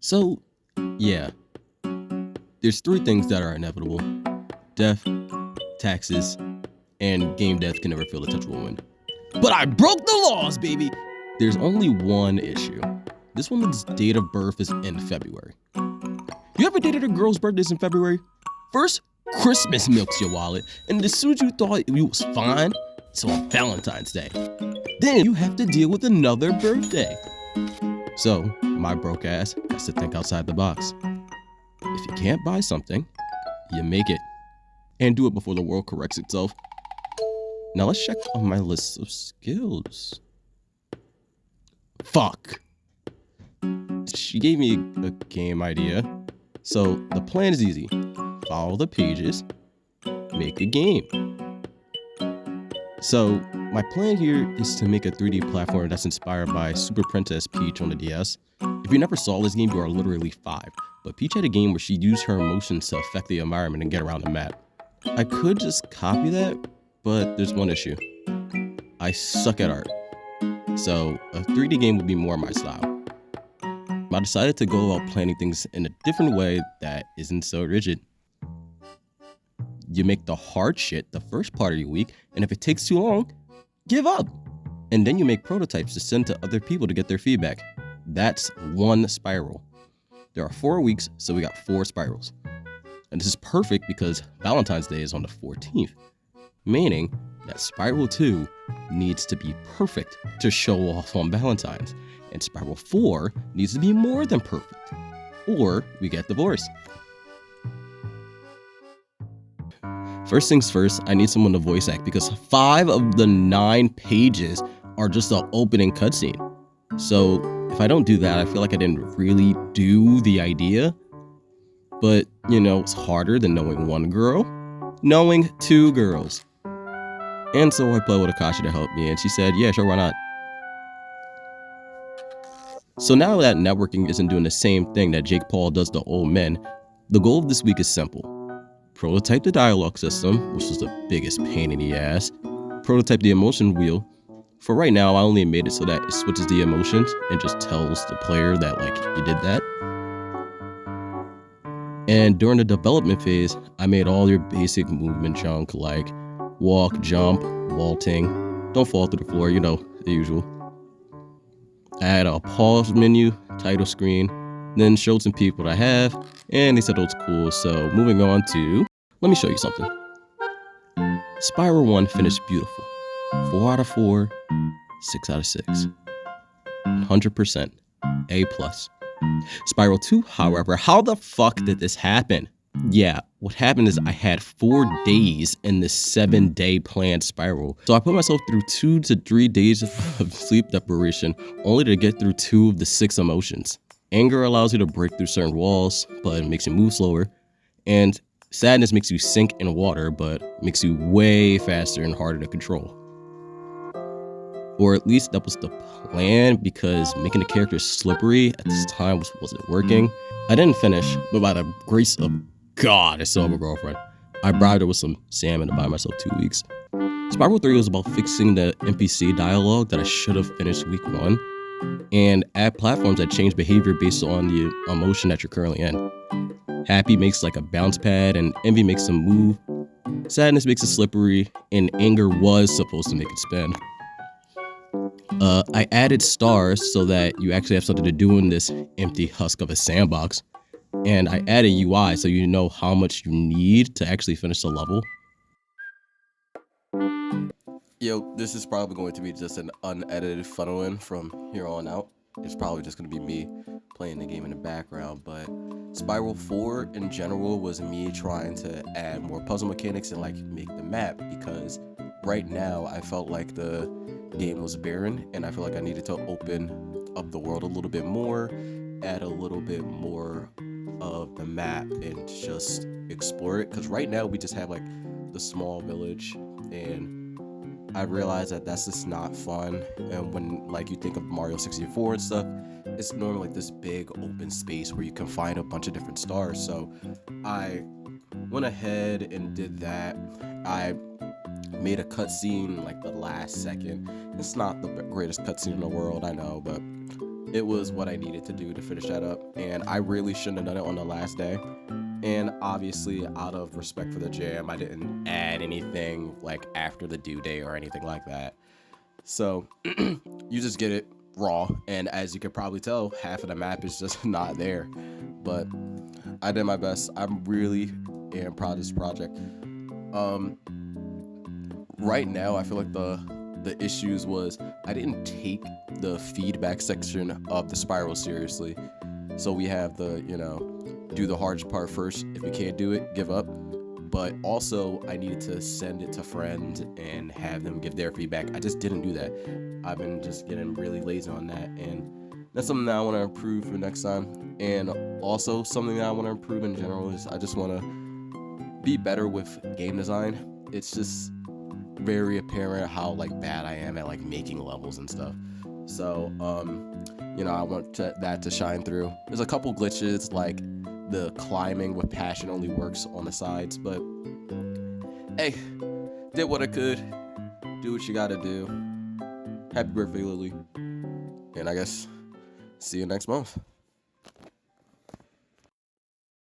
So, yeah, there's three things that are inevitable: death, taxes, and game death can never feel the touch of a woman. But I broke the laws, baby! There's only one issue. This woman's date of birth is in February. You ever dated a girl's birthday in February? First, Christmas milks your wallet, and as soon as you thought you was fine, it's on Valentine's Day. Then you have to deal with another birthday. So, my broke ass has to think outside the box. If you can't buy something, you make it. And do it before the world corrects itself. Now let's check on my list of skills. Fuck. She gave me a game idea. So the plan is easy. Follow the pages, make a game. So my plan here is to make a 3D platform that's inspired by Super Princess Peach on the DS. If you never saw this game, you are literally 5. But Peach had a game where she used her emotions to affect the environment and get around the map. I could just copy that, but there's one issue. I suck at art. So a 3D game would be more my style. I decided to go about planning things in a different way that isn't so rigid. You make the hard shit the first part of your week, and if it takes too long, give up. And then you make prototypes to send to other people to get their feedback. That's one spiral. There are 4 weeks, so we got 4 spirals. And this is perfect because Valentine's Day is on the 14th, meaning that Spiral 2 needs to be perfect to show off on Valentine's, and Spiral 4 needs to be more than perfect, or we get divorced. First things first, I need someone to voice act because 5 of the 9 pages are just the opening cutscene. So if I don't do that, I feel like I didn't really do the idea. But, it's harder than knowing one girl, knowing 2 girls. And so I played with Akashi to help me, and she said, yeah, sure, why not? So now that networking isn't doing the same thing that Jake Paul does to old men, the goal of this week is simple. Prototype the dialogue system, which was the biggest pain in the ass. Prototype the emotion wheel. For right now, I only made it so that it switches the emotions and just tells the player that, you did that. And during the development phase, I made all your basic movement junk like walk, jump, vaulting, don't fall through the floor, the usual. I had a pause menu, title screen, then showed some people that I have, and they said it was cool. So moving on to, let me show you something. Spiral 1 finished beautiful. 4 out of 4, 6 out of 6. 100%, A+. Spiral 2, however, how the fuck did this happen? Yeah, what happened is I had 4 days in this 7-day planned spiral. So I put myself through 2 to 3 days of sleep deprivation only to get through 2 of the 6 emotions. Anger allows you to break through certain walls, but it makes you move slower. And sadness makes you sink in water, but makes you way faster and harder to control. Or at least that was the plan, because making the characters slippery at this time wasn't working. I didn't finish, but by the grace of God, I still have a girlfriend. I bribed her with some salmon to buy myself 2 weeks. Spiral 3 was about fixing the NPC dialogue that I should have finished week 1, and add platforms that change behavior based on the emotion that you're currently in. Happy makes a bounce pad, and envy makes them move. Sadness makes it slippery, and anger was supposed to make it spin. I added stars so that you actually have something to do in this empty husk of a sandbox. And I added UI so you know how much you need to actually finish the level. Yo, this is probably going to be just an unedited funnel-in from here on out. It's probably just going to be me playing the game in the background, but Spiral 4 in general was me trying to add more puzzle mechanics and make the map, because right now I felt like the game was barren and I feel like I needed to open up the world a little bit more, add a little bit more of the map and just explore it, because right now we just have the small village, and I realized that that's just not fun. And when you think of Mario 64 and stuff, it's normally this big open space where you can find a bunch of different stars. So I went ahead and did that. I made a cutscene the last second. It's not the greatest cutscene in the world, I know, but it was what I needed to do to finish that up, and I really shouldn't have done it on the last day. And obviously, out of respect for the jam, I didn't add anything like after the due date or anything like that. So you just get it raw, and as you could probably tell, half of the map is just not there. But I did my best. I'm really am proud of this project. Right now, I feel like the issues was I didn't take the feedback section of the Spiral seriously. So we have the, do the hardest part first. If we can't do it, give up. But also, I needed to send it to friends and have them give their feedback. I just didn't do that. I've been just getting really lazy on that. And that's something that I want to improve for next time. And also, something that I want to improve in general is I just want to be better with game design. It's just very apparent how bad I am at making levels and stuff. So I want that to shine through. There's a couple glitches like the climbing with passion only works on the sides, but hey, did what I could. Do what you gotta do. Happy birthday, Lily. And I guess see you next month.